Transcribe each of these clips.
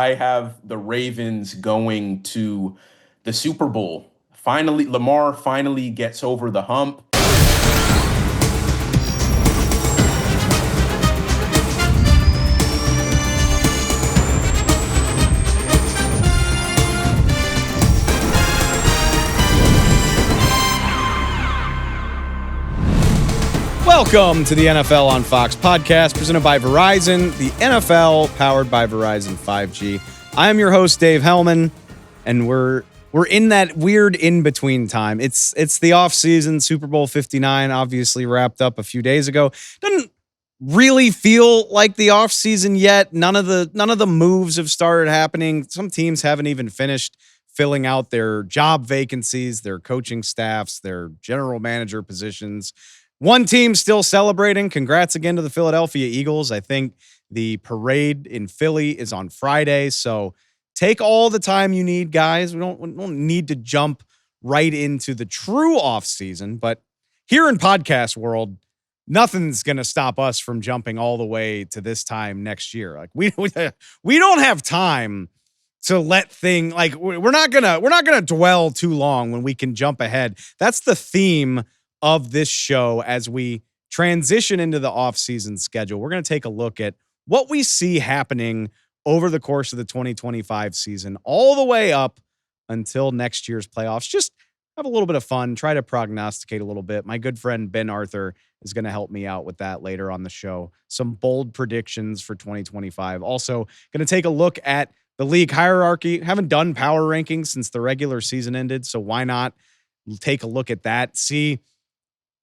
I have the Ravens going to the Super Bowl. Finally, Lamar finally gets over the hump. Welcome to the NFL on Fox podcast presented by Verizon, the NFL powered by Verizon 5G. I am your host, Dave Helman, and we're in that weird in-between time. It's the off-season. Super Bowl 59 obviously wrapped up a few days ago. Doesn't really feel like the off-season yet. None of the moves have started happening. Some teams haven't even finished filling out their job vacancies, their coaching staffs, their general manager positions. One team still celebrating. Congrats again to the Philadelphia Eagles. I think the parade in Philly is on Friday. So take all the time you need, guys. We don't need to jump right into the true offseason. But here in podcast world, nothing's going to stop us from jumping all the way to this time next year. Like we don't have time to let we're not gonna dwell too long when we can jump ahead. That's the theme of this show as we transition into the offseason schedule. We're going to take a look at what we see happening over the course of the 2025 season, all the way up until next year's playoffs. Just have a little bit of fun, try to prognosticate a little bit. My good friend Ben Arthur is going to help me out with that later on the show. Some bold predictions for 2025. Also going to take a look at the league hierarchy. Haven't done power rankings since the regular season ended, so why not take a look at that, see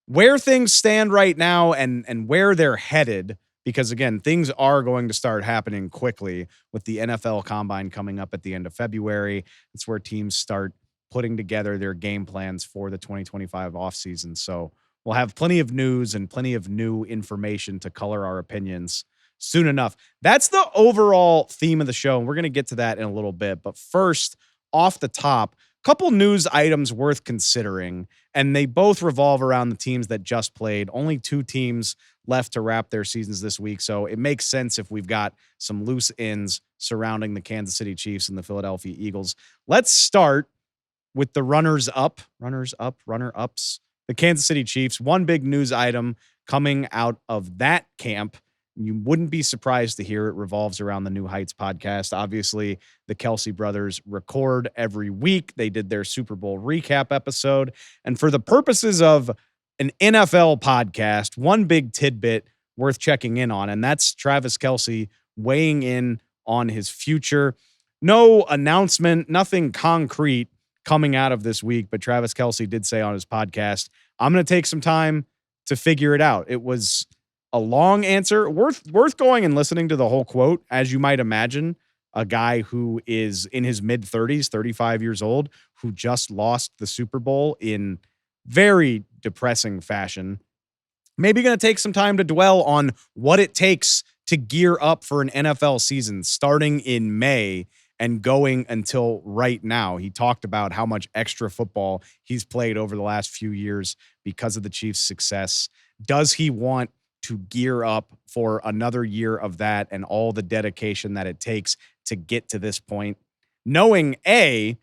where things stand right now and where they're headed, because again, things are going to start happening quickly with the NFL Combine coming up at the end of February. It's where teams start putting together their game plans for the 2025 offseason. So we'll have plenty of news and plenty of new information to color our opinions soon enough. That's the overall theme of the show, and we're going to get to that in a little bit. But first, off the top, couple news items worth considering, and they both revolve around the teams that just played. Only two teams left to wrap their seasons this week, so it makes sense if we've got some loose ends surrounding the Kansas City Chiefs and the Philadelphia Eagles. Let's start with the runner-ups, the Kansas City Chiefs. One big news item coming out of that camp, you wouldn't be surprised to hear it, revolves around the New Heights podcast. Obviously, the Kelce brothers record every week. They did their Super Bowl recap episode. And for the purposes of an NFL podcast, one big tidbit worth checking in on, and that's Travis Kelce weighing in on his future. No announcement, nothing concrete coming out of this week, but Travis Kelce did say on his podcast, I'm going to take some time to figure it out. It was a long answer, worth going and listening to the whole quote. As you might imagine, a guy who is in his mid-30s, 35 years old, who just lost the Super Bowl in very depressing fashion, maybe going to take some time to dwell on what it takes to gear up for an NFL season starting in May and going until right now. He talked about how much extra football he's played over the last few years because of the Chiefs' success. Does he want to gear up for another year of that and all the dedication that it takes to get to this point, knowing that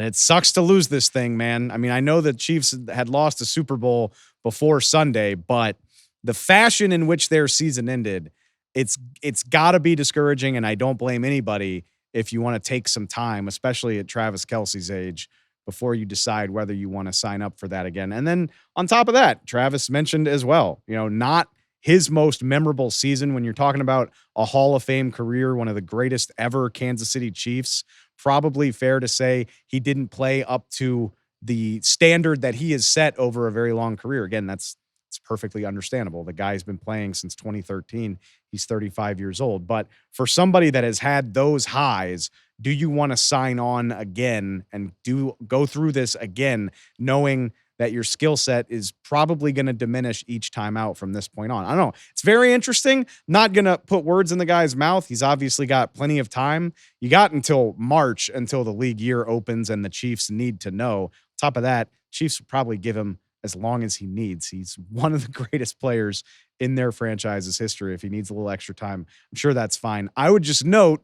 it sucks to lose this thing, man. I mean, I know the Chiefs had lost the Super Bowl before Sunday, but the fashion in which their season ended, it's got to be discouraging, and I don't blame anybody if you want to take some time, especially at Travis Kelce's age, before you decide whether you want to sign up for that again. And then on top of that, Travis mentioned as well, not his most memorable season when you're talking about a Hall of Fame career, one of the greatest ever Kansas City Chiefs. Probably fair to say he didn't play up to the standard that he has set over a very long career. Again, it's perfectly understandable. The guy's been playing since 2013. He's 35 years old. But for somebody that has had those highs, do you want to sign on again and go through this again, knowing that your skill set is probably going to diminish each time out from this point on? I don't know. It's very interesting. Not going to put words in the guy's mouth. He's obviously got plenty of time. You got until March until the league year opens and the Chiefs need to know. On top of that, Chiefs will probably give him as long as he needs. He's one of the greatest players in their franchise's history. If he needs a little extra time, I'm sure that's fine. I would just note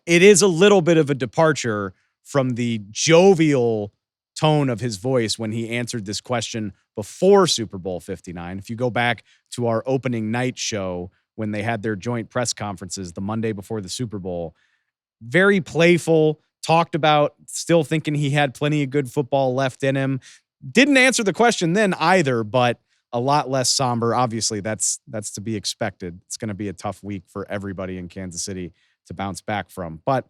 it is a little bit of a departure from the jovial tone of his voice when he answered this question before Super Bowl 59. If you go back to our opening night show when they had their joint press conferences the Monday before the Super Bowl, very playful, talked about still thinking he had plenty of good football left in him. Didn't answer the question then either, but a lot less somber. Obviously, that's to be expected. It's going to be a tough week for everybody in Kansas City to bounce back from. But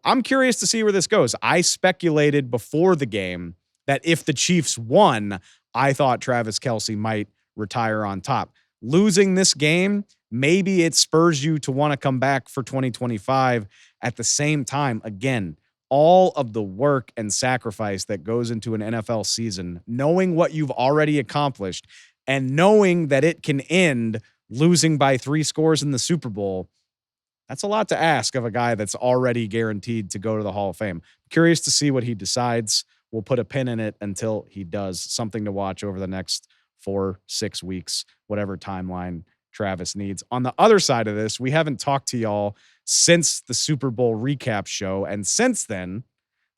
I'm curious to see where this goes. I speculated before the game that if the Chiefs won, I thought Travis Kelce might retire on top. Losing this game, maybe it spurs you to want to come back for 2025. At the same time, again, all of the work and sacrifice that goes into an NFL season, knowing what you've already accomplished and knowing that it can end losing by 3 scores in the Super Bowl, that's a lot to ask of a guy that's already guaranteed to go to the Hall of Fame. Curious to see what he decides. We'll put a pin in it until he does. Something to watch over the next 4-6 weeks, whatever timeline Travis needs. On the other side of this, we haven't talked to y'all since the Super Bowl recap show. And since then,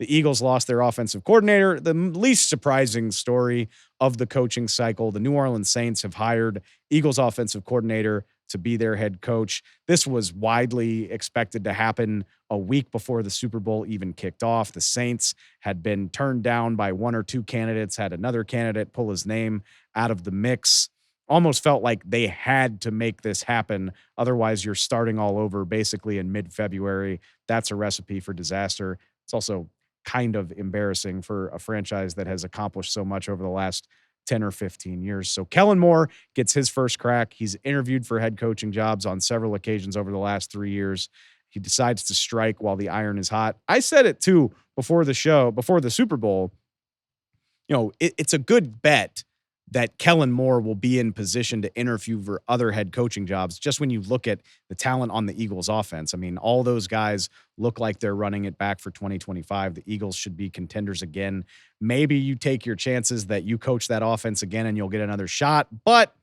the Eagles lost their offensive coordinator. The least surprising story of the coaching cycle, the New Orleans Saints have hired Eagles offensive coordinator to be their head coach. This was widely expected to happen a week before the Super Bowl even kicked off. The Saints had been turned down by 1 or 2 candidates, had another candidate pull his name out of the mix. Almost felt like they had to make this happen. Otherwise, you're starting all over basically in mid-February. That's a recipe for disaster. It's also kind of embarrassing for a franchise that has accomplished so much over the last 10 or 15 years. So Kellen Moore gets his first crack. He's interviewed for head coaching jobs on several occasions over the last 3 years. He decides to strike while the iron is hot. I said it too before the show, before the Super Bowl. You know, it's a good bet that Kellen Moore will be in position to interview for other head coaching jobs. Just when you look at the talent on the Eagles offense, I mean, all those guys look like they're running it back for 2025. The Eagles should be contenders again. Maybe you take your chances that you coach that offense again and you'll get another shot, but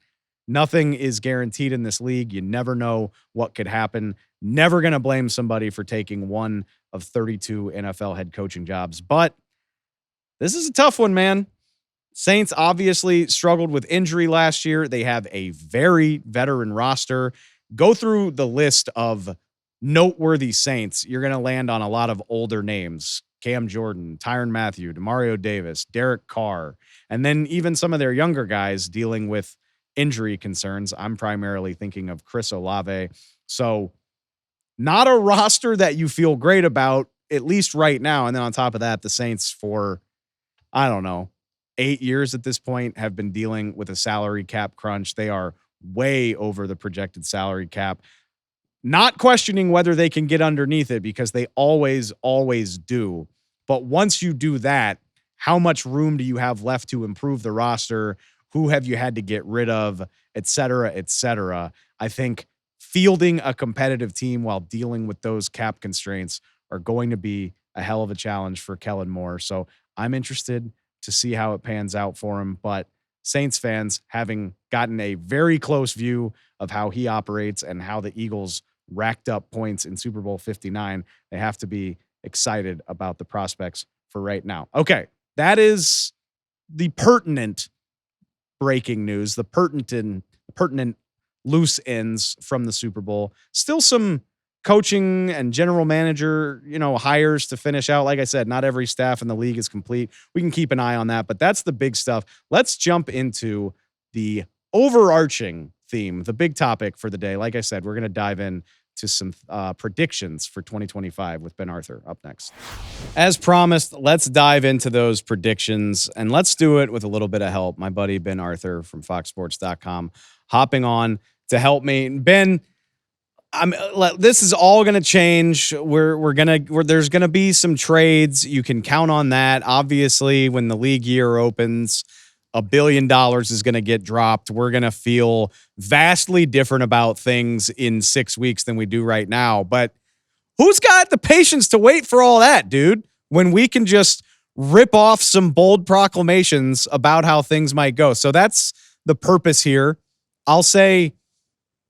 nothing is guaranteed in this league. You never know what could happen. Never going to blame somebody for taking one of 32 NFL head coaching jobs, but this is a tough one, man. Saints obviously struggled with injury last year. They have a very veteran roster. Go through the list of noteworthy Saints. You're going to land on a lot of older names. Cam Jordan, Tyrann Mathieu, Demario Davis, Derek Carr, and then even some of their younger guys dealing with injury concerns. I'm primarily thinking of Chris Olave. So not a roster that you feel great about, at least right now. And then on top of that, the Saints for, I don't know, 8 years at this point have been dealing with a salary cap crunch. They are way over the projected salary cap. Not questioning whether they can get underneath it because they always do. But once you do that, how much room do you have left to improve the roster? Who have you had to get rid of, et cetera, et cetera? I think fielding a competitive team while dealing with those cap constraints are going to be a hell of a challenge for Kellen Moore. So I'm interested to see how it pans out for him. But Saints fans, having gotten a very close view of how he operates and how the Eagles racked up points in Super Bowl 59, they have to be excited about the prospects for right now. Okay, that is the pertinent breaking news, the pertinent loose ends from the Super Bowl. Still some coaching and general manager, hires to finish out. Like I said, not every staff in the league is complete. We can keep an eye on that, but that's the big stuff. Let's jump into the overarching theme, the big topic for the day. Like I said, we're going to dive in to some predictions for 2025 with Ben Arthur up next. As promised, let's dive into those predictions, and let's do it with a little bit of help. My buddy Ben Arthur from foxsports.com hopping on to help me. Ben, this is all going to change. There's going to be some trades. You can count on that. Obviously, when the league year opens, $1 billion is going to get dropped. We're going to feel vastly different about things in 6 weeks than we do right now. But who's got the patience to wait for all that, dude? When we can just rip off some bold proclamations about how things might go. So that's the purpose here. I'll say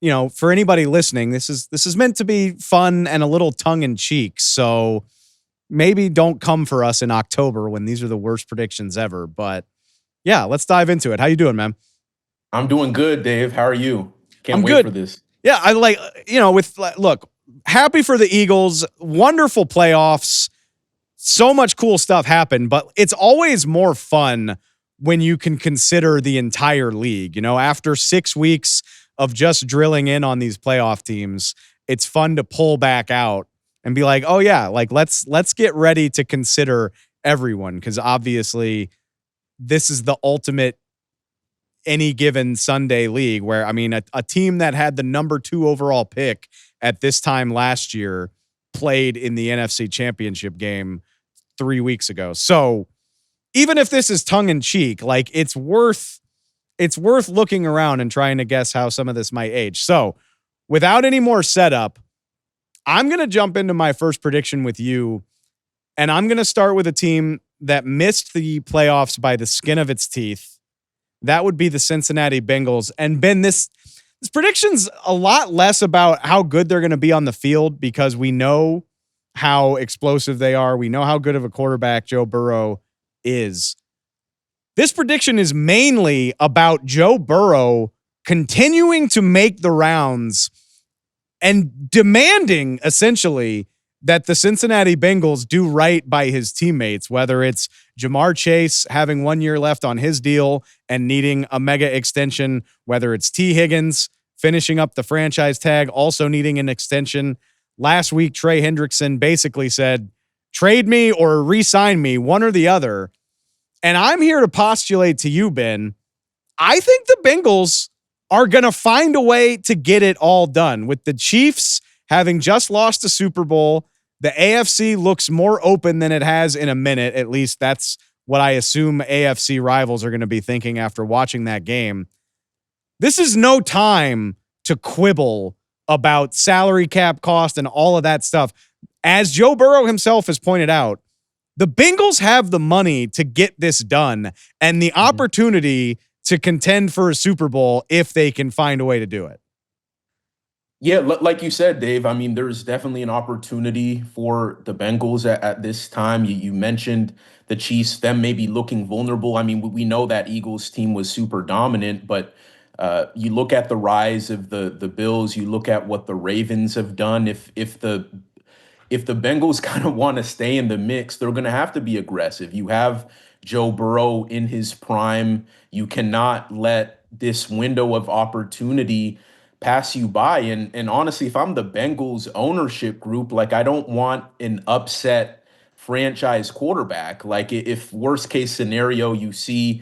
for anybody listening, this is meant to be fun and a little tongue in cheek. So maybe don't come for us in October when these are the worst predictions ever. But yeah, let's dive into it. How you doing, man? I'm doing good, Dave. How are you? Can't I'm wait for good. this. Yeah, I like, look, happy for the Eagles. Wonderful playoffs. So much cool stuff happened, but it's always more fun when you can consider the entire league. After 6 weeks of just drilling in on these playoff teams, it's fun to pull back out and be like, oh yeah, like let's get ready to consider everyone, because obviously this is the ultimate any given Sunday league where, I mean, a team that had the number 2 overall pick at this time last year played in the NFC Championship game 3 weeks ago. So even if this is tongue in cheek, like it's worth looking around and trying to guess how some of this might age. So without any more setup, I'm going to jump into my first prediction with you, and I'm going to start with a team that missed the playoffs by the skin of its teeth. That would be the Cincinnati Bengals. And Ben, this prediction's a lot less about how good they're going to be on the field, because we know how explosive they are. We know how good of a quarterback Joe Burrow is. This prediction is mainly about Joe Burrow continuing to make the rounds and demanding, essentially, that the Cincinnati Bengals do right by his teammates, whether it's Jamar Chase having 1 year left on his deal and needing a mega extension, whether it's T. Higgins finishing up the franchise tag, also needing an extension. Last week, Trey Hendrickson basically said, trade me or re-sign me, one or the other. And I'm here to postulate to you, Ben, I think the Bengals are going to find a way to get it all done. With the Chiefs having just lost a Super Bowl, the AFC looks more open than it has in a minute. At least that's what I assume AFC rivals are going to be thinking after watching that game. This is no time to quibble about salary cap cost and all of that stuff. As Joe Burrow himself has pointed out, the Bengals have the money to get this done and the opportunity to contend for a Super Bowl if they can find a way to do it. Yeah, like you said, Dave, I mean, there's definitely an opportunity for the Bengals at this time. You mentioned the Chiefs, them maybe looking vulnerable. I mean, we know that Eagles team was super dominant, but you look at the rise of the Bills, you look at what the Ravens have done. If the Bengals kind of want to stay in the mix, they're going to have to be aggressive. You have Joe Burrow in his prime. You cannot let this window of opportunity pass you by. And honestly, if I'm the Bengals ownership group, like I don't want an upset franchise quarterback. Like if worst case scenario, you see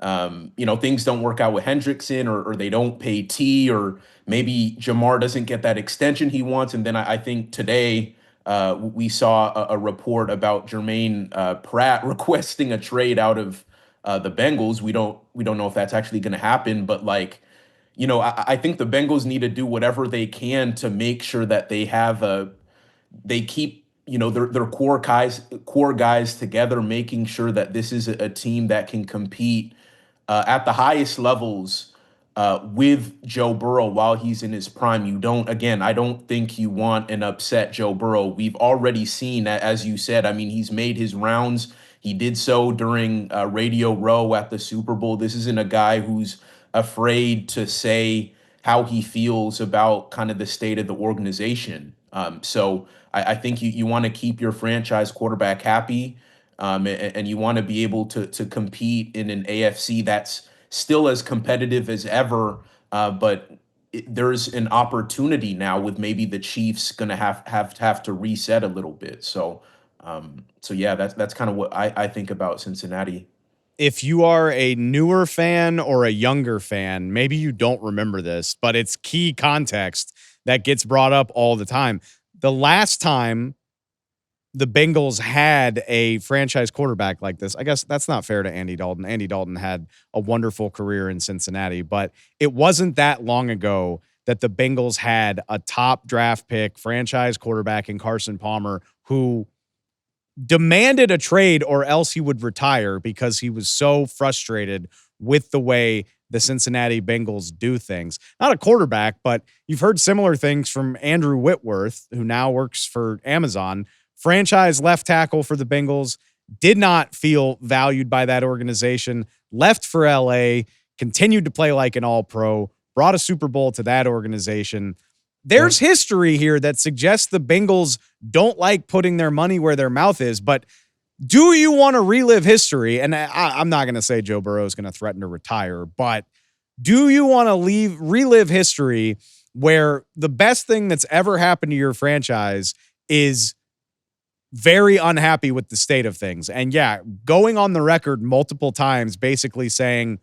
things don't work out with Hendrickson, or they don't pay T, or maybe Jamar doesn't get that extension he wants. And then I think today we saw a report about Jermaine Pratt requesting a trade out of the Bengals. We don't know if that's actually going to happen, but like, I think the Bengals need to do whatever they can to make sure that they keep their core guys together, making sure that this is a team that can compete at the highest levels with Joe Burrow while he's in his prime. I don't think you want an upset Joe Burrow. We've already seen, as you said, I mean, he's made his rounds. He did so during Radio Row at the Super Bowl. This isn't a guy who's afraid to say how he feels about kind of the state of the organization. So I think you want to keep your franchise quarterback happy, and you want to be able to compete in an AFC that's still as competitive as ever. But there's an opportunity now with maybe the Chiefs going to have to reset a little bit. So yeah, that's kind of what I think about Cincinnati. If you are a newer fan or a younger fan, maybe you don't remember this, but it's key context that gets brought up all the time. The last time the Bengals had a franchise quarterback like this, I guess that's not fair to Andy Dalton. Andy Dalton had a wonderful career in Cincinnati, but it wasn't that long ago that the Bengals had a top draft pick franchise quarterback in Carson Palmer who demanded a trade or else he would retire because he was so frustrated with the way the Cincinnati Bengals do things. Not a quarterback, but you've heard similar things from Andrew Whitworth, who now works for Amazon, franchise left tackle for the Bengals, did not feel valued by that organization, left for LA, continued to play like an all-pro, brought a Super Bowl to that organization. There's history here that suggests the Bengals don't like putting their money where their mouth is, but do you want to relive history? And I'm not going to say Joe Burrow is going to threaten to retire, but do you want to relive history where the best thing that's ever happened to your franchise is very unhappy with the state of things? And yeah, going on the record multiple times, basically saying,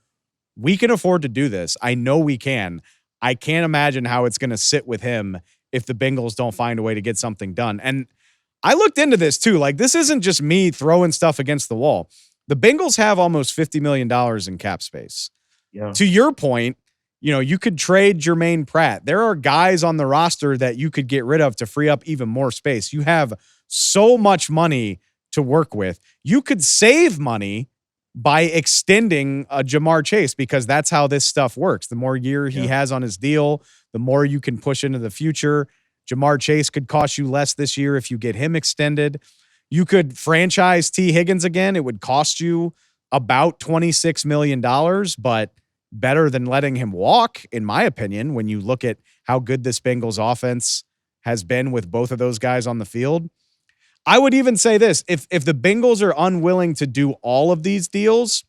we can afford to do this. I know we can. I can't imagine how it's going to sit with him if the Bengals don't find a way to get something done. And I looked into this too. Like, this isn't just me throwing stuff against the wall. The Bengals have almost $50 million in cap space. Yeah. To your point, you could trade Jermaine Pratt. There are guys on the roster that you could get rid of to free up even more space. You have so much money to work with. You could save money by extending Jamar Chase, because that's how this stuff works. The more year he has on his deal, the more you can push into the future. Jamar Chase could cost you less this year if you get him extended. You could franchise T. Higgins again. It would cost you about $26 million, but better than letting him walk, in my opinion, when you look at how good this Bengals offense has been with both of those guys on the field. I would even say this, if the Bengals are unwilling to do all of these deals,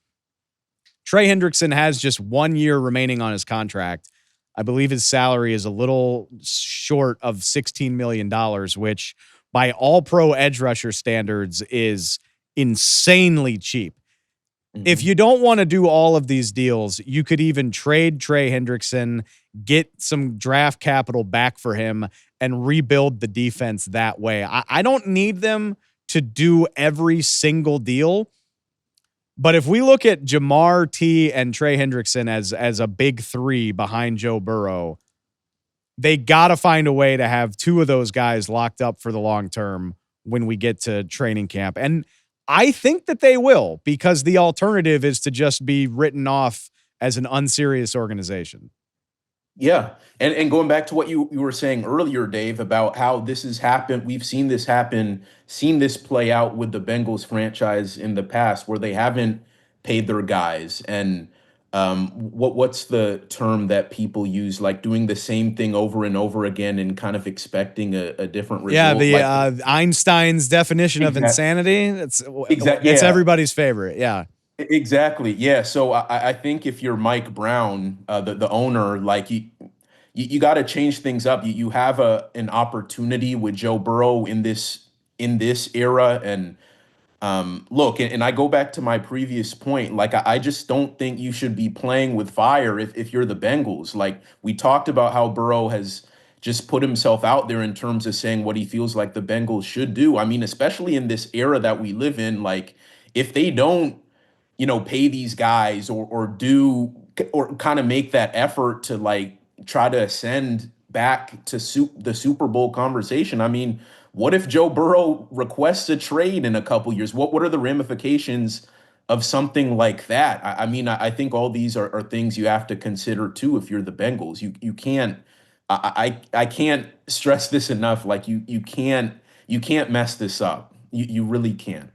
Trey Hendrickson has just 1 year remaining on his contract. I believe his salary is a little short of $16 million, which by all pro edge rusher standards is insanely cheap. Mm-hmm. If you don't want to do all of these deals, you could even trade Trey Hendrickson, get some draft capital back for him, and rebuild the defense that way. I don't need them to do every single deal. But if we look at Jamar T and Trey Hendrickson as a big three behind Joe Burrow, they got to find a way to have two of those guys locked up for the long term when we get to training camp. And I think that they will, because the alternative is to just be written off as an unserious organization. Yeah. And going back to what you were saying earlier, Dave, about how this has happened. We've seen this happen, seen this play out with the Bengals franchise in the past, where they haven't paid their guys. And what's the term that people use, like doing the same thing over and over again and kind of expecting a different result? Yeah, the like, Einstein's definition of insanity. It's everybody's favorite. Yeah. Exactly. Yeah. So I think if you're Mike Brown, the owner, like you got to change things up. You have an opportunity with Joe Burrow in this era, and look, and I go back to my previous point. Like I just don't think you should be playing with fire if you're the Bengals. Like we talked about how Burrow has just put himself out there in terms of saying what he feels like the Bengals should do. I mean, especially in this era that we live in, like if they don't pay these guys or do or kind of make that effort to like try to ascend back to the Super Bowl conversation. I mean, what if Joe Burrow requests a trade in a couple years? What are the ramifications of something like that? I mean, I think all these are things you have to consider too if you're the Bengals. You can't I can't stress this enough. Like you can't mess this up. You really can't.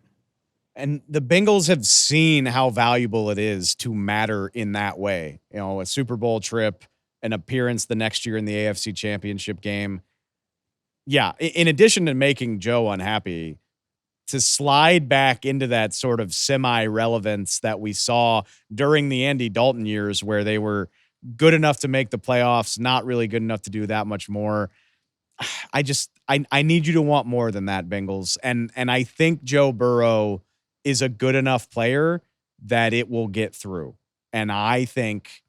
And the Bengals have seen how valuable it is to matter in that way. A Super Bowl trip, an appearance the next year in the AFC Championship game. Yeah, in addition to making Joe unhappy, to slide back into that sort of semi-relevance that we saw during the Andy Dalton years, where they were good enough to make the playoffs, not really good enough to do that much more. I need you to want more than that, Bengals. And I think Joe Burrow is a good enough player that it will get through. And I think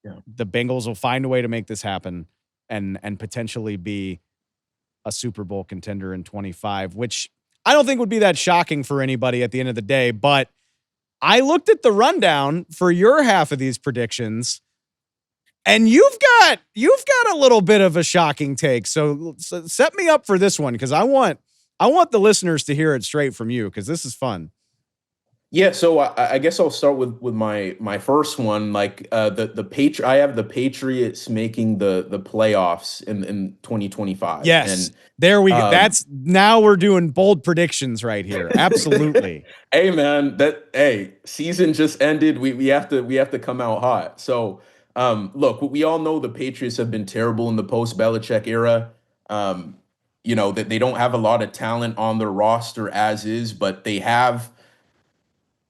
the Bengals will find a way to make this happen and potentially be a Super Bowl contender in 25, which I don't think would be that shocking for anybody at the end of the day. But I looked at the rundown for your half of these predictions, and you've got a little bit of a shocking take. So set me up for this one, because I want the listeners to hear it straight from you, because this is fun. Yeah, so I guess I'll start with my first one. Like I have the Patriots making the playoffs in 2025. Yes. And There we go. um That's now we're doing bold predictions right here. Absolutely. hey man, season just ended. We have to come out hot. So look, we all know the Patriots have been terrible in the post Belichick era. Um, that they don't have a lot of talent on their roster as is, but they have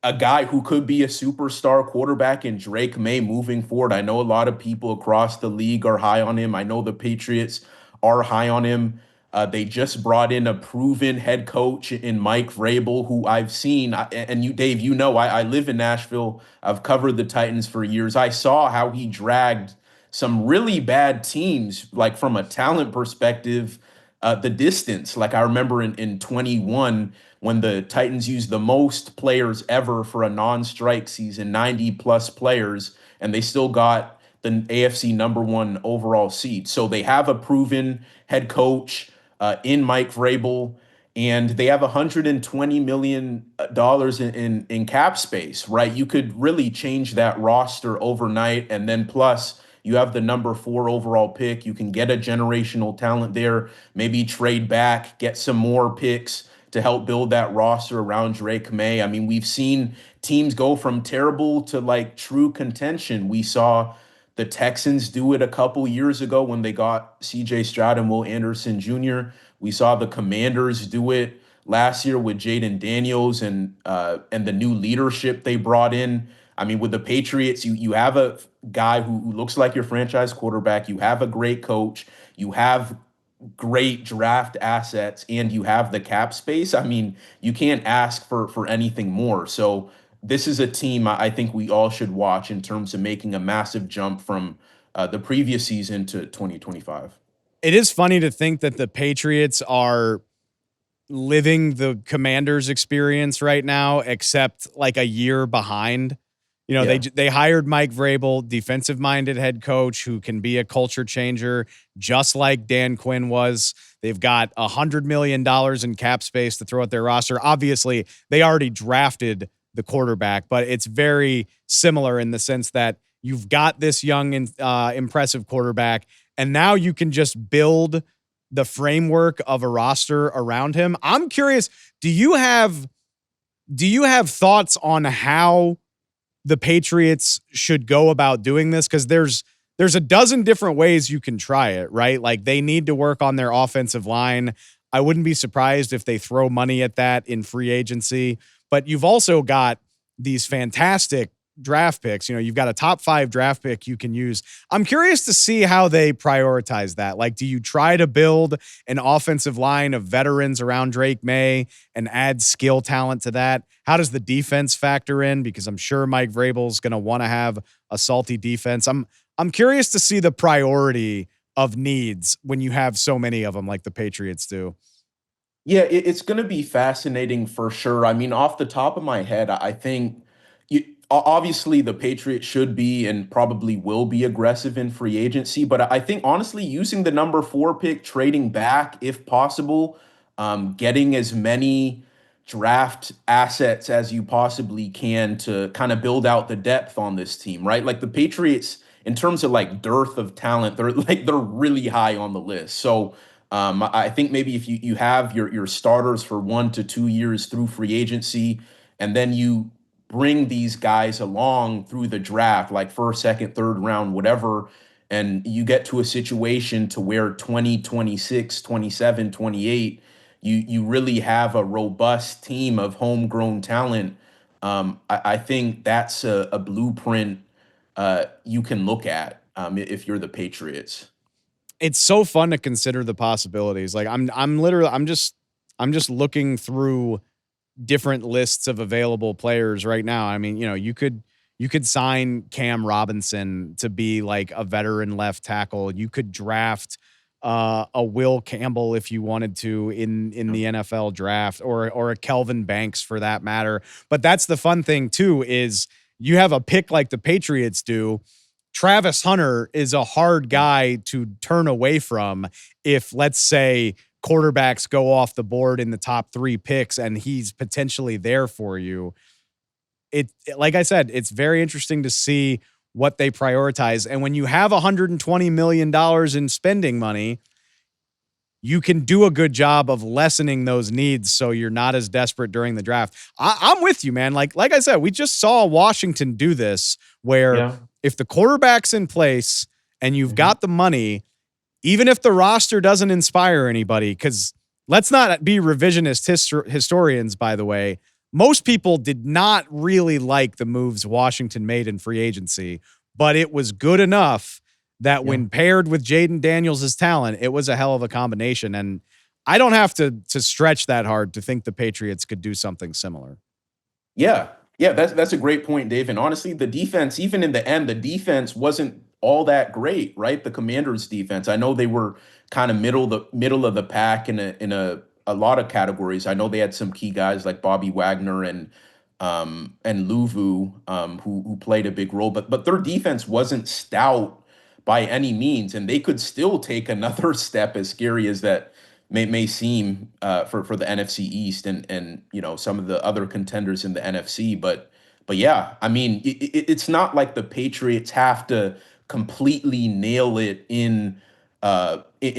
a guy who could be a superstar quarterback in Drake May moving forward. I know a lot of people across the league are high on him. I know the Patriots are high on him. They just brought in a proven head coach in Mike Vrabel, who I've seen. And you, Dave, I live in Nashville. I've covered the Titans for years. I saw how he dragged some really bad teams, like from a talent perspective, the distance. Like I remember in 21 when the Titans used the most players ever for a non-strike season, 90 plus players, and they still got the AFC number one overall seed. So they have a proven head coach in Mike Vrabel, and they have $120 million in cap space, right? You could really change that roster overnight, and then plus you have the number four overall pick. You can get a generational talent there, maybe trade back, get some more picks to help build that roster around Drake May. I mean, we've seen teams go from terrible to like true contention. We saw the Texans do it a couple years ago when they got CJ Stroud and Will Anderson Jr. We saw the Commanders do it last year with Jaden Daniels and the new leadership they brought in. I mean, with the Patriots, you have a guy who looks like your franchise quarterback. You have a great coach. You have great draft assets, and you have the cap space. I mean, you can't ask for anything more. So this is a team I think we all should watch in terms of making a massive jump from the previous season to 2025. It is funny to think that the Patriots are living the Commanders experience right now, except like a year behind. You know, Yeah. they hired Mike Vrabel, defensive minded head coach who can be a culture changer, just like Dan Quinn was. They've got $100 million in cap space to throw at their roster. Obviously, they already drafted the quarterback, but it's very similar in the sense that you've got this young and impressive quarterback, and now you can just build the framework of a roster around him. I'm curious, do you have thoughts on how the Patriots should go about doing this? Because there's a dozen different ways you can try it, right? Like they need to work on their offensive line. I wouldn't be surprised if they throw money at that in free agency, but you've also got these fantastic draft picks. You know, you've got a top 5 draft pick you can use. I'm curious to see how they prioritize that. Like, do you try to build an offensive line of veterans around Drake May and add skill talent to that? How does the defense factor in? Because I'm sure Mike Vrabel's going to want to have a salty defense. I'm curious to see the priority of needs when you have so many of them like the Patriots do. Yeah, it's going to be fascinating for sure. I mean, off the top of my head, I think obviously the Patriots should be and probably will be aggressive in free agency, but I think honestly, using the number four pick, trading back if possible, getting as many draft assets as you possibly can to kind of build out the depth on this team, right? Like the Patriots, in terms of like dearth of talent, they're really high on the list. So I think maybe if you have your starters for 1 to 2 years through free agency, and then you bring these guys along through the draft, like first, second, third round, whatever, and you get to a situation to where 2026, 27, 28, you really have a robust team of homegrown talent. I think that's a blueprint you can look at if you're the Patriots. It's so fun to consider the possibilities. Like I'm literally I'm just looking through different lists of available players right now. I mean, you know, you could sign Cam Robinson to be like a veteran left tackle. You could draft a Will Campbell if you wanted to in the NFL draft, or a Kelvin Banks for that matter. But that's the fun thing too, is you have a pick like the Patriots do. Travis Hunter is a hard guy to turn away from if, let's say, quarterbacks go off the board in the top 3 picks and he's potentially there for you. like I said, it's very interesting to see what they prioritize. And when you have $120 million in spending money, you can do a good job of lessening those needs so you're not as desperate during the draft. I'm with you, man. Like I said, we just saw Washington do this where Yeah. if the quarterback's in place and you've Hmm. got the money, even if the roster doesn't inspire anybody, because let's not be revisionist historians, by the way. Most people did not really like the moves Washington made in free agency, but it was good enough that Yeah. when paired with Jaden Daniels' talent, it was a hell of a combination. And I don't have to stretch that hard to think the Patriots could do something similar. Yeah. Yeah, that's a great point, Dave. And honestly, the defense, even in the end, the defense wasn't all that great, right? The Commanders' defense. I know they were kind of middle of the pack in a lot of categories. I know they had some key guys like Bobby Wagner and Luvu who played a big role, but their defense wasn't stout by any means, and they could still take another step, as scary as that may seem for the NFC East and some of the other contenders in the NFC. But yeah, I mean it's not like the Patriots have to completely nail it in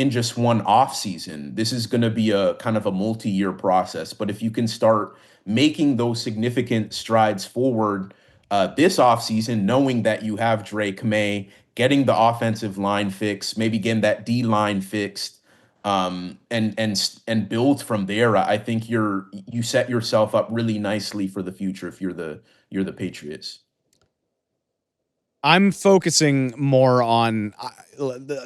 just one off season. This is going to be a kind of a multi-year process. But if you can start making those significant strides forward this offseason, knowing that you have Drake May, getting the offensive line fixed, maybe getting that D line fixed, and build from there. I think you set yourself up really nicely for the future if you're the Patriots. I'm focusing more on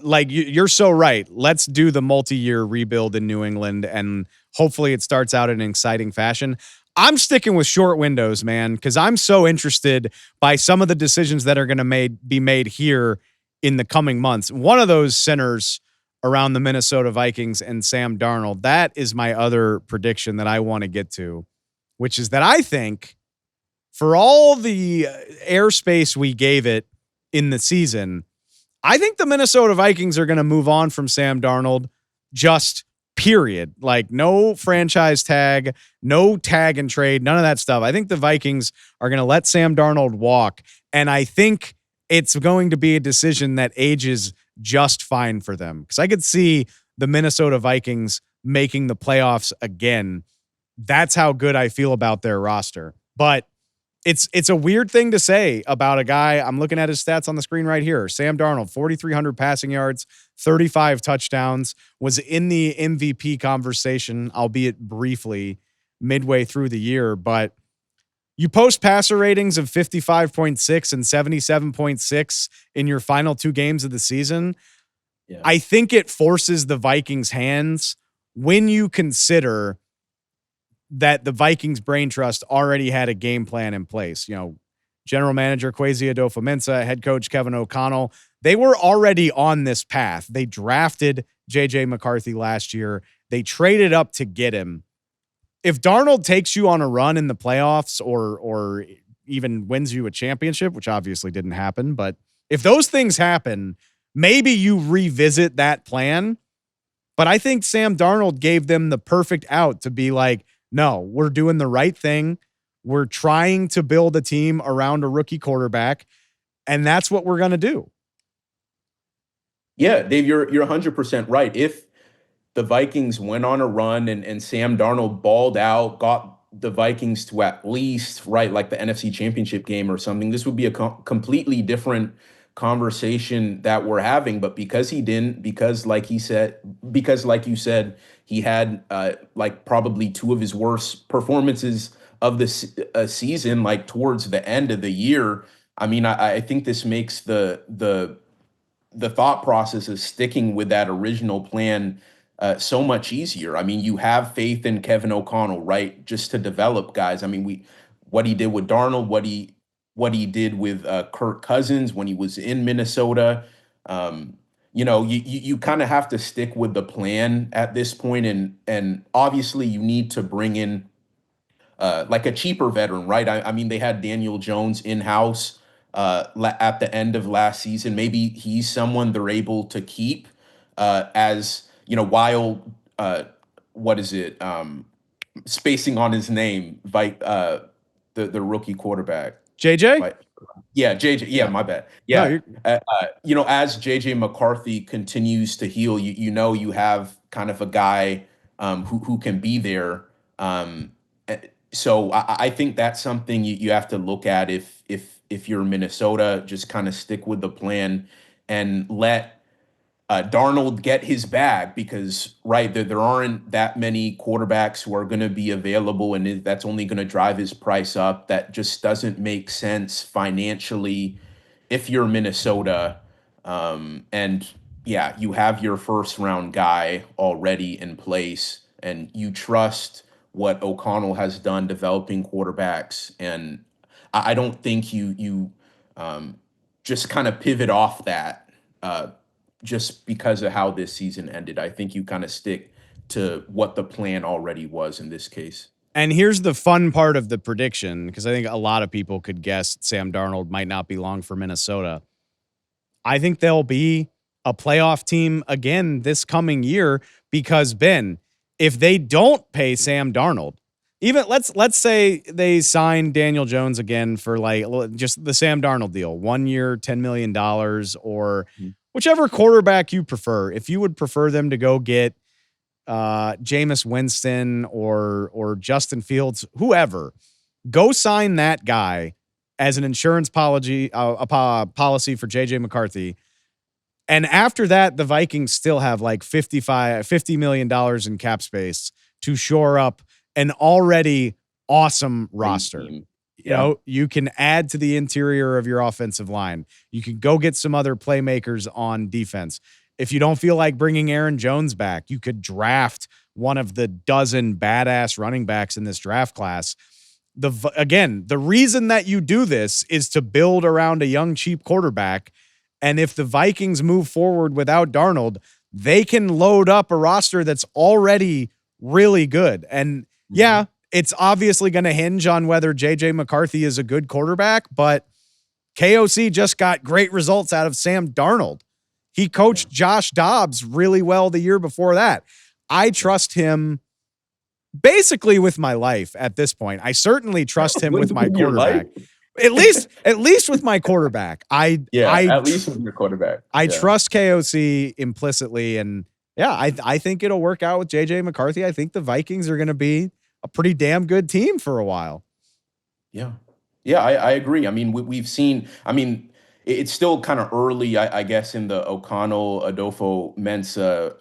like you're so right. Let's do the multi-year rebuild in New England and hopefully it starts out in an exciting fashion. I'm sticking with short windows, man, because I'm so interested by some of the decisions that are going to be made here in the coming months. One of those centers around the Minnesota Vikings and Sam Darnold. That is my other prediction that I want to get to, which is that I think for all the airspace we gave it in the season, I think the Minnesota Vikings are going to move on from Sam Darnold, just period. Like no franchise tag, no tag and trade, none of that stuff. I think the Vikings are going to let Sam Darnold walk. And I think it's going to be a decision that ages just fine for them. Because I could see the Minnesota Vikings making the playoffs again. That's how good I feel about their roster. But it's a weird thing to say about a guy. I'm looking at his stats on the screen right here. Sam Darnold, 4,300 passing yards, 35 touchdowns, was in the MVP conversation, albeit briefly, midway through the year. But you post passer ratings of 55.6 and 77.6 in your final two games of the season. Yeah. I think it forces the Vikings' hands when you consider that the Vikings brain trust already had a game plan in place. General manager Kwesi Adofo-Mensah, head coach Kevin O'Connell, they were already on this path. They drafted JJ McCarthy last year. They traded up to get him. If Darnold takes you on a run in the playoffs or even wins you a championship, which obviously didn't happen, but if those things happen, maybe you revisit that plan. But I think Sam Darnold gave them the perfect out to be like, no, we're doing the right thing. We're trying to build a team around a rookie quarterback, and that's what we're going to do. Yeah, Dave, you're 100% right. If the Vikings went on a run and Sam Darnold balled out, got the Vikings to at least right like the NFC Championship game or something, this would be a completely different conversation that we're having. But because he didn't, because like you said, he had like probably two of his worst performances of this season, like towards the end of the year. I mean, I think this makes the thought process of sticking with that original plan so much easier. I mean, you have faith in Kevin O'Connell, right? Just to develop guys. I mean, what he did with Darnold, what he did with Kirk Cousins when he was in Minnesota. You kind of have to stick with the plan at this point, and obviously you need to bring in like a cheaper veteran, right? I mean, they had Daniel Jones in house at the end of last season. Maybe he's someone they're able to keep as while what is it? Spacing on his name, the rookie quarterback. JJ? Like, yeah, JJ. Yeah, Yeah. my bad. No, Yeah, you're as JJ McCarthy continues to heal, you have kind of a guy who can be there. So I think that's something you have to look at if you're Minnesota, just kind of stick with the plan and let Darnold get his bag because right there aren't that many quarterbacks who are going to be available, and that's only going to drive his price up. That just doesn't make sense financially if you're Minnesota. And yeah, you have your first round guy already in place, and you trust what O'Connell has done developing quarterbacks, and I don't think you um, just kind of pivot off that. Just because of how this season ended. I think you kind of stick to what the plan already was in this case. And here's the fun part of the prediction, because I think a lot of people could guess Sam Darnold might not be long for Minnesota. I think they'll be a playoff team again this coming year because Ben, if they don't pay Sam Darnold, even let's say they sign Daniel Jones again for like just the Sam Darnold deal, 1 year, $10 million, or Mhm. whichever quarterback you prefer. If you would prefer them to go get Jameis Winston or Justin Fields, whoever, go sign that guy as an insurance policy for JJ McCarthy. And after that, the Vikings still have like $50 million in cap space to shore up an already awesome Great roster. team. You Yeah. know, you can add to the interior of your offensive line. You can go get some other playmakers on defense. If you don't feel like bringing Aaron Jones back, you could draft one of the dozen badass running backs in this draft class. Again, the reason that you do this is to build around a young, cheap quarterback. And if the Vikings move forward without Darnold, they can load up a roster that's already really good. And Mhm. yeah, it's obviously going to hinge on whether JJ McCarthy is a good quarterback, but KOC just got great results out of Sam Darnold. He Yeah. coached Josh Dobbs really well the year before that. I trust him basically with my life at this point. I certainly trust him with my With your life? quarterback. At least with my quarterback. I Yeah, I at least with your quarterback. I Yeah. trust KOC implicitly, and yeah, I think it'll work out with JJ McCarthy. I think the Vikings are going to be a pretty damn good team for a while. Yeah. Yeah, I agree. I mean, we've seen, I mean, it's still kind of early, I guess, in the O'Connell, Adolfo Mensa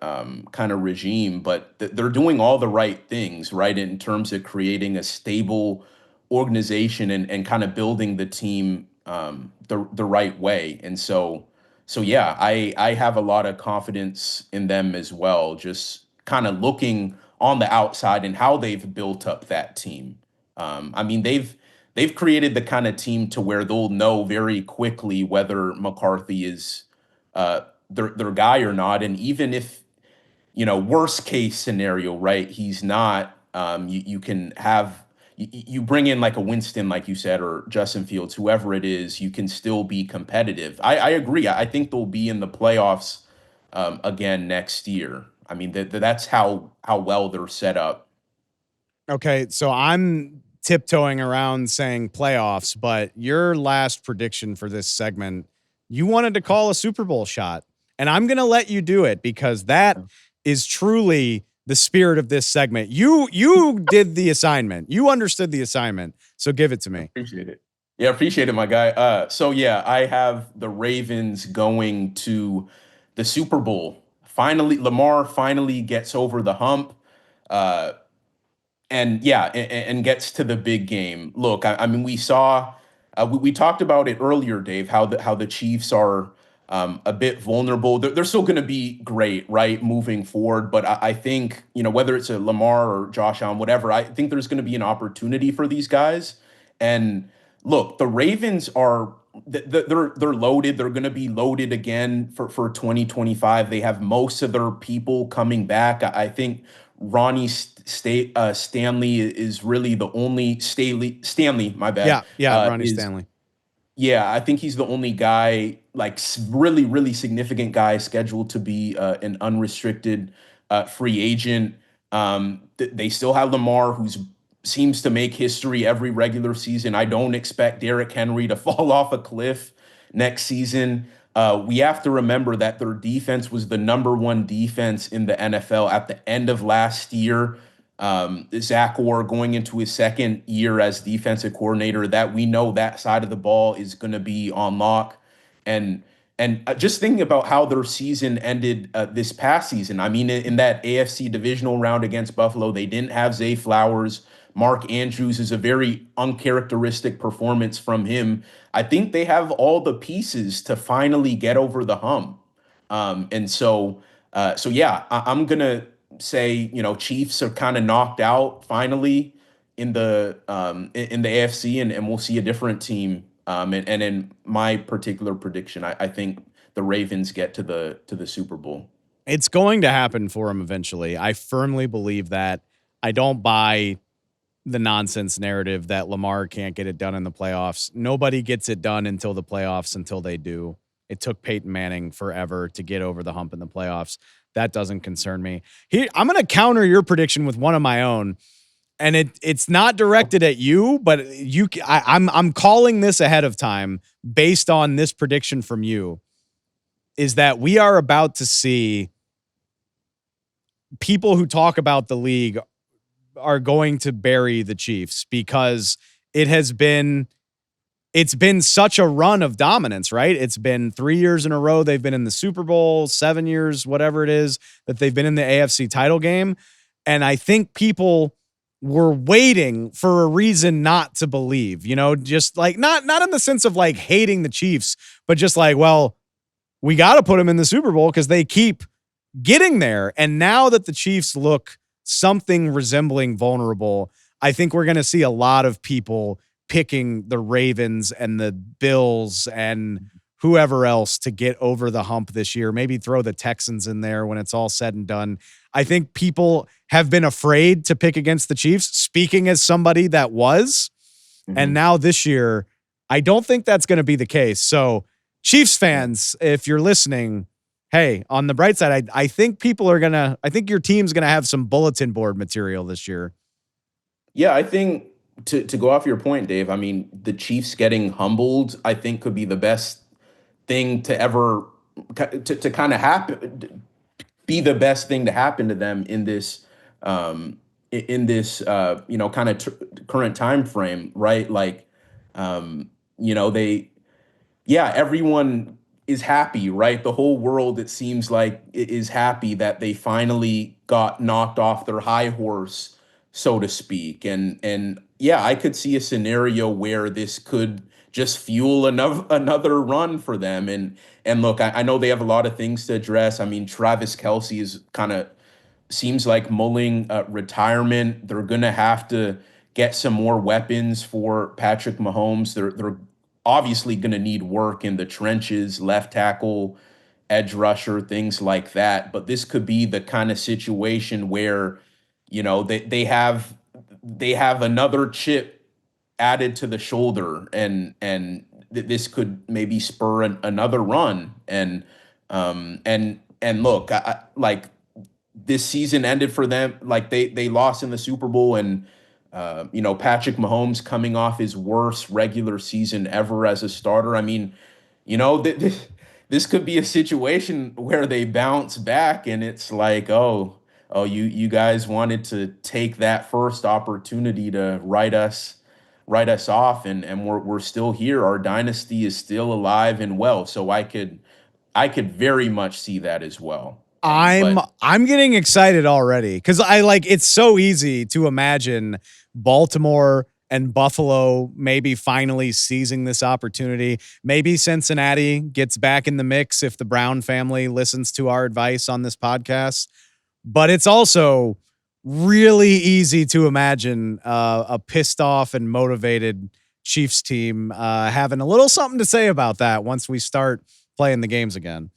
kind of regime, but they're doing all the right things, right, in terms of creating a stable organization and kind of building the team the right way. And so yeah, I have a lot of confidence in them as well, just kind of looking on the outside and how they've built up that team. I mean, they've created the kind of team to where they'll know very quickly whether McCarthy is their guy or not. And even if, worst case scenario, right, he's not, you can have, you bring in like a Winston, like you said, or Justin Fields, whoever it is, you can still be competitive. I agree. I think they'll be in the playoffs again next year. I mean, that's how well they're set up. Okay, so I'm tiptoeing around saying playoffs, but your last prediction for this segment, you wanted to call a Super Bowl shot. And I'm going to let you do it because that is truly the spirit of this segment. You did the assignment. You understood the assignment. So give it to me. Appreciate it. Yeah, appreciate it, my guy. So yeah, I have the Ravens going to the Super Bowl. Finally, Lamar finally gets over the hump. Uh, and yeah, and gets to the big game. Look, I mean, we saw, we talked about it earlier, Dave, how the Chiefs are a bit vulnerable. They're still going to be great, right, moving forward. But I think whether it's a Lamar or Josh Allen, whatever, I think there's going to be an opportunity for these guys. And look, the Ravens are they're loaded. They're going to be loaded again for 2025. They have most of their people coming back. I think Stanley is really the only Stanley, my bad. Yeah, yeah, Ronnie Is Stanley. Yeah, I think he's the only guy, like really, really significant guy scheduled to be an unrestricted free agent. They still have Lamar, who's seems to make history every regular season. I don't expect Derrick Henry to fall off a cliff next season. We have to remember that their defense was the number one defense in the NFL at the end of last year. Zach Orr going into his second year as defensive coordinator, that we know that side of the ball is going to be on lock. And just thinking about how their season ended this past season. I mean, in that AFC divisional round against Buffalo, they didn't have Zay Flowers. Mark Andrews is a very uncharacteristic performance from him. I think they have all the pieces to finally get over the hump. So yeah, I'm gonna say, Chiefs are kind of knocked out finally in the AFC, and we'll see a different team. And in my particular prediction, I think the Ravens get to the Super Bowl. It's going to happen for him eventually. I firmly believe that. I don't buy the nonsense narrative that Lamar can't get it done in the playoffs. Nobody gets it done until the playoffs, until they do. It took Peyton Manning forever to get over the hump in the playoffs. That doesn't concern me. I'm going to counter your prediction with one of my own, and it's not directed at you, but I'm calling this ahead of time based on this prediction from you. Is that we are about to see people who talk about the league are going to bury the Chiefs because it's been such a run of dominance, right? It's been 3 years in a row they've been in the Super Bowl, 7 years, whatever it is, that they've been in the AFC title game. And I think people were waiting for a reason not to believe, just like not in the sense of like hating the Chiefs, but just like, well, we got to put them in the Super Bowl because they keep getting there. And now that the Chiefs look something resembling vulnerable, I think we're going to see a lot of people picking the Ravens and the Bills and whoever else to get over the hump this year. Maybe throw the Texans in there when it's all said and done. I think people have been afraid to pick against the Chiefs, speaking as somebody that was. And now this year, I don't think that's going to be the case. So Chiefs fans, if you're listening, hey, on the bright side, I think I think your team's going to have some bulletin board material this year. Yeah, I think to go off your point, Dave, I mean, the Chiefs getting humbled, I think could be the best thing to ever to kind of happen, be the best thing to happen to them in this kind of current time frame, right? Like, they yeah, everyone is happy, right? The whole world, it seems like, is happy that they finally got knocked off their high horse, so to speak. And yeah, I could see a scenario where this could just fuel another run for them. And look, I know they have a lot of things to address. I mean, Travis Kelce is kind of seems like mulling retirement. They're going to have to get some more weapons for Patrick Mahomes. They're obviously going to need work in the trenches, left tackle, edge rusher, things like that. But this could be the kind of situation where, they have another chip added to the shoulder, and this could maybe spur another run. And look, like, this season ended for them, like they lost in the Super Bowl, and Patrick Mahomes coming off his worst regular season ever as a starter. I mean, this could be a situation where they bounce back, and it's like, oh, you guys wanted to take that first opportunity to write us off, and we're still here. Our dynasty is still alive and well. So I could very much see that as well. But I'm getting excited already because it's so easy to imagine Baltimore and Buffalo maybe finally seizing this opportunity. Maybe Cincinnati gets back in the mix if the Brown family listens to our advice on this podcast. But it's also really easy to imagine a pissed off and motivated Chiefs team having a little something to say about that once we start playing the games again.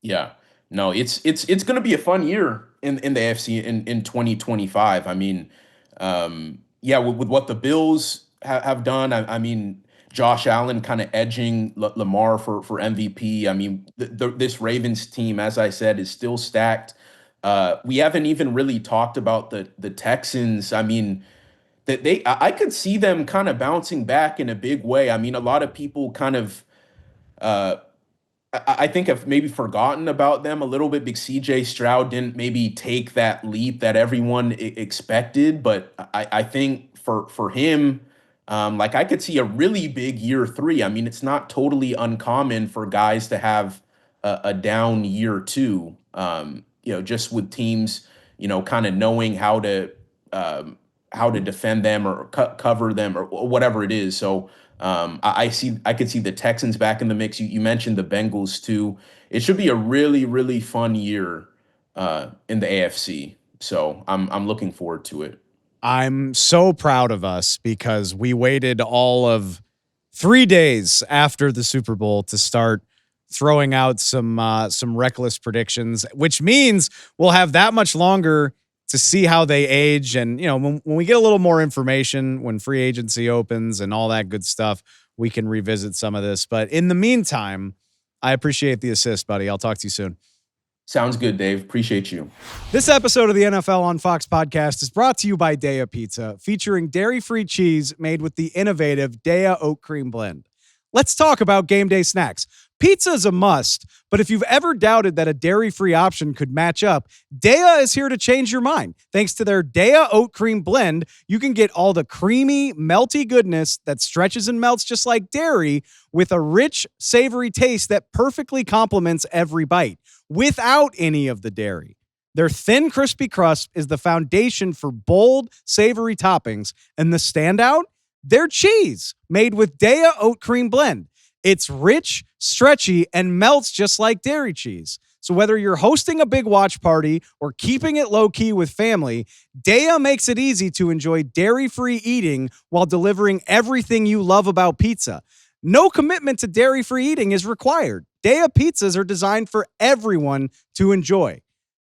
yeah, no, it's going to be a fun year in the AFC in 2025. I mean, yeah, with what the Bills have done, I mean, Josh Allen kind of edging Lamar for MVP. I mean, this Ravens team, as I said, is still stacked. We haven't even really talked about the Texans. I mean, that I could see them kind of bouncing back in a big way. I mean, a lot of people kind of uh, I think I've maybe forgotten about them a little bit because CJ Stroud didn't maybe take that leap that everyone expected. But I think for him, like I could see a really big year three. I mean, it's not totally uncommon for guys to have a down year two. Just with teams, kind of knowing how to defend them or cover them or whatever it is. So I could see the Texans back in the mix. You mentioned the Bengals too. It should be a really really fun year in the AFC. So I'm looking forward to it. I'm so proud of us because we waited all of 3 days after the Super Bowl to start throwing out some reckless predictions, which means we'll have that much longer to see how they age. And when we get a little more information, when free agency opens and all that good stuff, we can revisit some of this. But in the meantime, I appreciate the assist, buddy. I'll talk to you soon. Sounds good, Dave. Appreciate you. This episode of the NFL on Fox podcast is brought to you by Daiya Pizza, featuring dairy-free cheese made with the innovative Daiya Oat Cream Blend. Let's talk about game day snacks. Pizza is a must, but if you've ever doubted that a dairy-free option could match up, Daiya is here to change your mind. Thanks to their Daiya Oat Cream Blend, you can get all the creamy, melty goodness that stretches and melts just like dairy with a rich, savory taste that perfectly complements every bite without any of the dairy. Their thin, crispy crust is the foundation for bold, savory toppings, and the standout? Their cheese, made with Daiya Oat Cream Blend. It's rich, stretchy, and melts just like dairy cheese. So whether you're hosting a big watch party or keeping it low-key with family, Daiya makes it easy to enjoy dairy-free eating while delivering everything you love about pizza. No commitment to dairy-free eating is required. Daiya pizzas are designed for everyone to enjoy.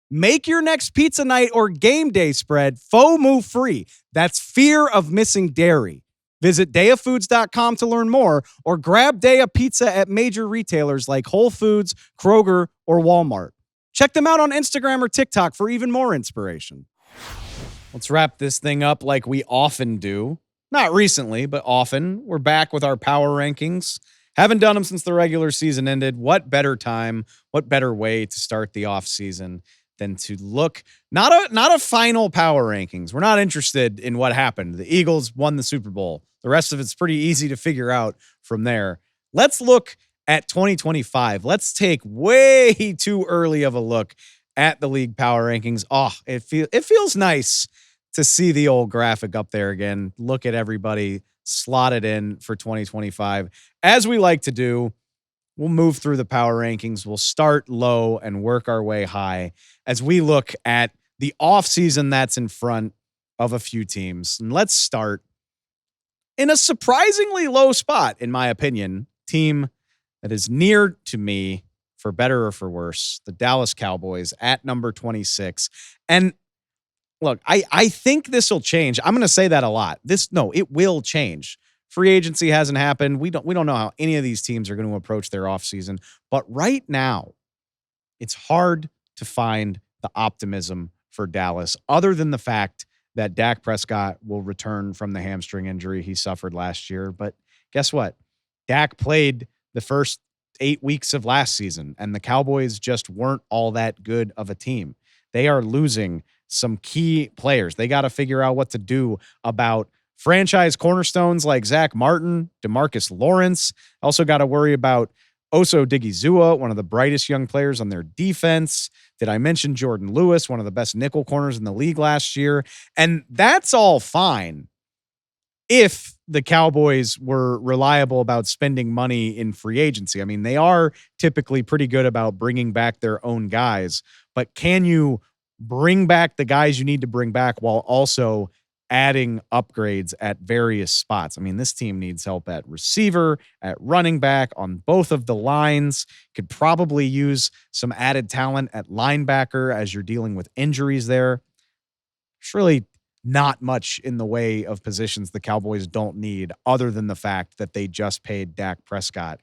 Make your next pizza night or game day spread FOMO free. That's fear of missing dairy. Visit DaiyaFoods.com to learn more or grab Daiya Pizza at major retailers like Whole Foods, Kroger, or Walmart. Check them out on Instagram or TikTok for even more inspiration. Let's wrap this thing up like we often do. Not recently, but often. We're back with our power rankings. Haven't done them since the regular season ended. What better time, what better way to start the offseason than to look not a final power rankings. We're not interested in what happened. The Eagles won the Super Bowl. The rest of it's pretty easy to figure out from there. Let's look at 2025. Let's take way too early of a look at the league power rankings. Oh, it feels nice to see the old graphic up there again. Look at everybody slotted in for 2025. As we like to do, we'll move through the power rankings. We'll start low and work our way high as we look at the offseason that's in front of a few teams. And let's start in a surprisingly low spot, in my opinion, team that is near to me, for better or for worse, the Dallas Cowboys at number 26. And look, I think this will change. I'm going to say that a lot. It will change. Free agency hasn't happened. We don't know how any of these teams are going to approach their offseason. But right now, it's hard to find the optimism for Dallas, other than the fact that Dak Prescott will return from the hamstring injury he suffered last year. But guess what? Dak played the first 8 weeks of last season, and the Cowboys just weren't all that good of a team. They are losing some key players. They got to figure out what to do about franchise cornerstones like Zach Martin, DeMarcus Lawrence. Also got to worry about Oso Digizua, one of the brightest young players on their defense. Did I mention Jordan Lewis, one of the best nickel corners in the league last year? And that's all fine if the Cowboys were reliable about spending money in free agency. I mean, they are typically pretty good about bringing back their own guys, but can you bring back the guys you need to bring back while also adding upgrades at various spots? I mean, this team needs help at receiver, at running back, on both of the lines. Could probably use some added talent at linebacker as you're dealing with injuries there. There's really not much in the way of positions the Cowboys don't need, other than the fact that they just paid Dak Prescott.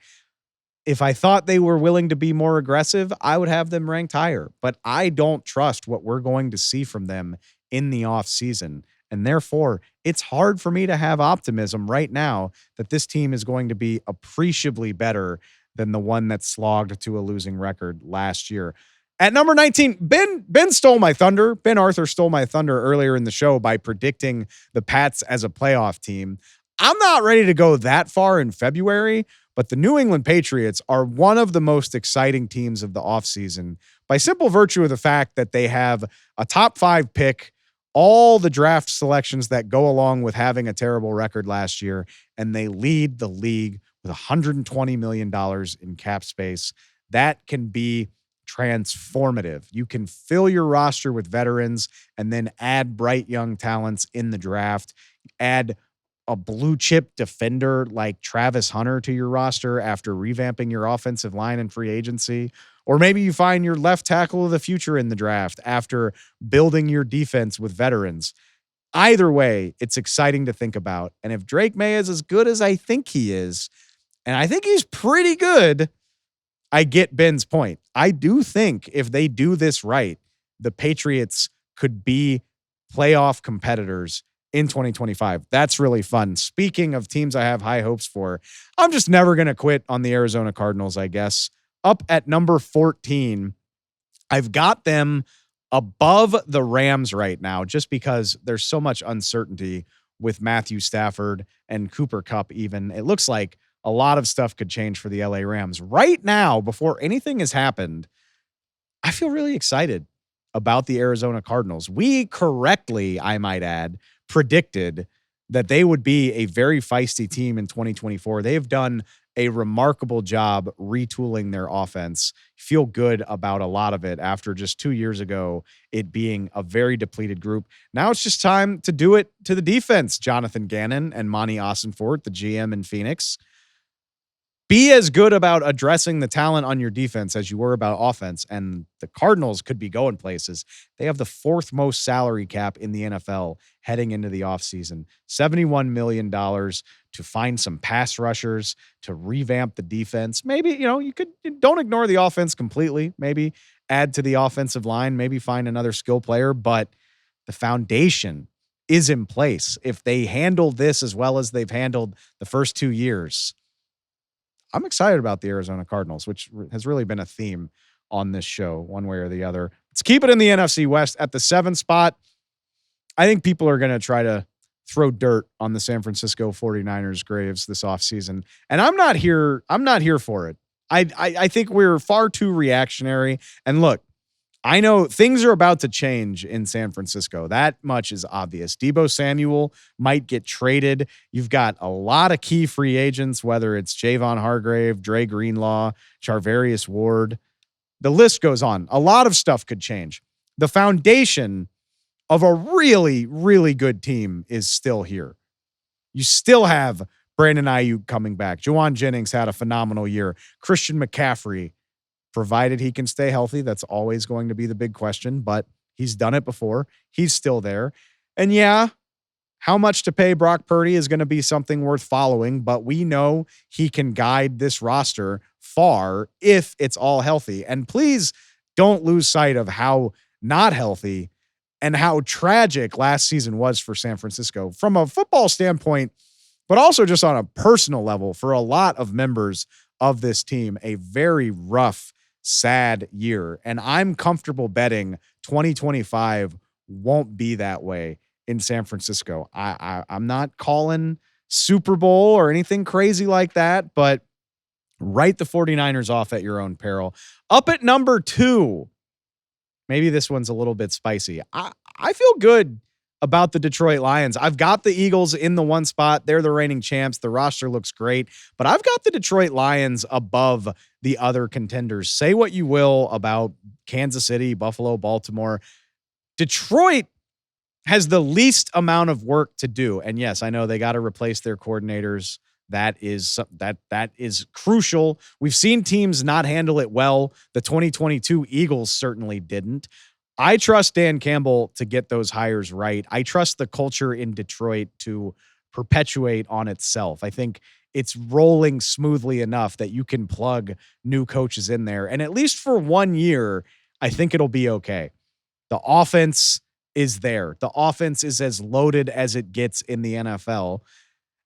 If I thought they were willing to be more aggressive, I would have them ranked higher, but I don't trust what we're going to see from them in the offseason And therefore, it's hard for me to have optimism right now that this team is going to be appreciably better than the one that slogged to a losing record last year. At number 19, Ben stole my thunder. Ben Arthur stole my thunder earlier in the show by predicting the Pats as a playoff team. I'm not ready to go that far in February, but the New England Patriots are one of the most exciting teams of the offseason by simple virtue of the fact that they have a top 5 pick, all the draft selections that go along with having a terrible record last year, and they lead the league with $120 million in cap space. That can be transformative. You can fill your roster with veterans and then add bright young talents in the draft. Add a blue chip defender like Travis Hunter to your roster after revamping your offensive line in free agency. Or maybe you find your left tackle of the future in the draft after building your defense with veterans. Either way, it's exciting to think about. And if Drake Maye is as good as I think he is, and I think he's pretty good, I get Ben's point. I do think if they do this right, the Patriots could be playoff competitors in 2025. That's really fun. Speaking of teams I have high hopes for, I'm just never going to quit on the Arizona Cardinals, I guess. Up at number 14, I've got them above the Rams right now just because there's so much uncertainty with Matthew Stafford and Cooper Kupp even. It looks like a lot of stuff could change for the LA Rams. Right now, before anything has happened, I feel really excited about the Arizona Cardinals. We correctly, I might add, predicted that they would be a very feisty team in 2024. They've done a remarkable job retooling their offense. Feel good about a lot of it after just 2 years ago, it being a very depleted group. Now it's just time to do it to the defense. Jonathan Gannon and Monty Ossenfort, the GM in Phoenix. Be as good about addressing the talent on your defense as you were about offense, and the Cardinals could be going places. They have the 4th most salary cap in the NFL heading into the offseason. $71 million to find some pass rushers, to revamp the defense. Maybe, don't ignore the offense completely. Maybe add to the offensive line, maybe find another skill player, but the foundation is in place. If they handle this as well as they've handled the first 2 years, I'm excited about the Arizona Cardinals, which has really been a theme on this show, one way or the other. Let's keep it in the NFC West at the 7th spot. I think people are going to try to throw dirt on the San Francisco 49ers graves this offseason. And I'm not here for it. I think we're far too reactionary. And look, I know things are about to change in San Francisco. That much is obvious. Deebo Samuel might get traded. You've got a lot of key free agents, whether it's Javon Hargrave, Dre Greenlaw, Charvarius Ward. The list goes on. A lot of stuff could change. The foundation of a really, really good team is still here. You still have Brandon Ayuk coming back. Juwan Jennings had a phenomenal year. Christian McCaffrey, provided he can stay healthy, that's always going to be the big question, but he's done it before. He's still there. And yeah, how much to pay Brock Purdy is going to be something worth following, but we know he can guide this roster far if it's all healthy. And please don't lose sight of how not healthy and how tragic last season was for San Francisco from a football standpoint, but also just on a personal level for a lot of members of this team. A very rough, sad year. And I'm comfortable betting 2025 won't be that way in San Francisco. I'm not calling Super Bowl or anything crazy like that, but write the 49ers off at your own peril. Up at number 2, maybe this one's a little bit spicy. I feel good about the Detroit Lions. I've got the Eagles in the 1 spot. They're the reigning champs. The roster looks great, but I've got the Detroit Lions above the other contenders. Say what you will about Kansas City, Buffalo, Baltimore. Detroit has the least amount of work to do. And yes, I know they got to replace their coordinators. That is crucial. We've seen teams not handle it well. The 2022 Eagles certainly didn't. I trust Dan Campbell to get those hires right. I trust the culture in Detroit to perpetuate on itself. I think it's rolling smoothly enough that you can plug new coaches in there. And at least for 1 year, I think it'll be okay. The offense is there. The offense is as loaded as it gets in the NFL.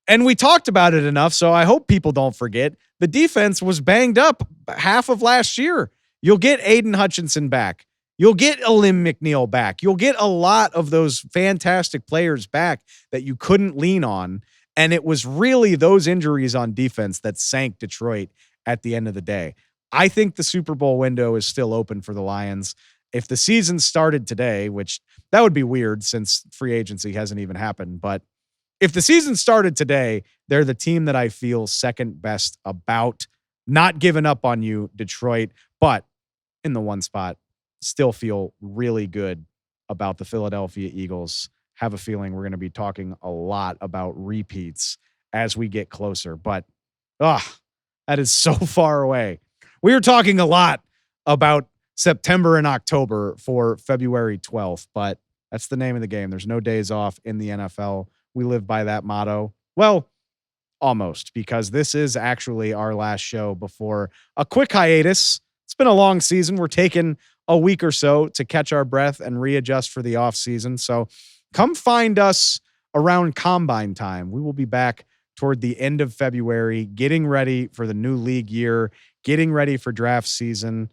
And we talked about it enough, so I hope people don't forget. The defense was banged up half of last year. You'll get Aiden Hutchinson back. You'll get Alim McNeil back. You'll get a lot of those fantastic players back that you couldn't lean on. And it was really those injuries on defense that sank Detroit at the end of the day. I think the Super Bowl window is still open for the Lions. If the season started today, which that would be weird since free agency hasn't even happened, but if the season started today, they're the team that I feel second best about. Not giving up on you, Detroit, but in the one spot, still feel really good about the Philadelphia Eagles. Have a feeling we're going to be talking a lot about repeats as we get closer, but that is so far away. We were talking a lot about September and October for February 12th, but that's the name of the game. There's no days off in the NFL. We live by that motto. Well, almost, because this is actually our last show before a quick hiatus. It's been a long season. We're taking a week or so to catch our breath and readjust for the off season. So come find us around combine time. We will be back toward the end of February, getting ready for the new league year, getting ready for draft season.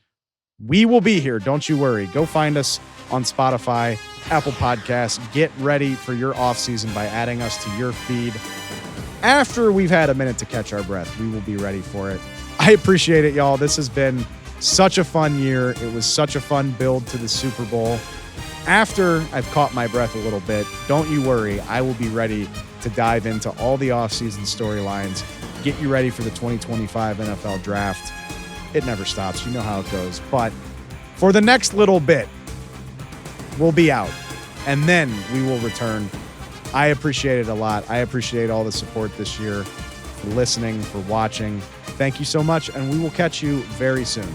We will be here. Don't you worry. Go find us on Spotify, Apple Podcasts. Get ready for your off season by adding us to your feed. After we've had a minute to catch our breath, we will be ready for it. I appreciate it, y'all. This has been such a fun year. It was such a fun build to the Super Bowl. After I've caught my breath a little bit, don't you worry. I will be ready to dive into all the offseason storylines, get you ready for the 2025 NFL Draft. It never stops. You know how it goes. But for the next little bit, we'll be out, and then we will return. I appreciate it a lot. I appreciate all the support this year, for listening, for watching. Thank you so much, and we will catch you very soon.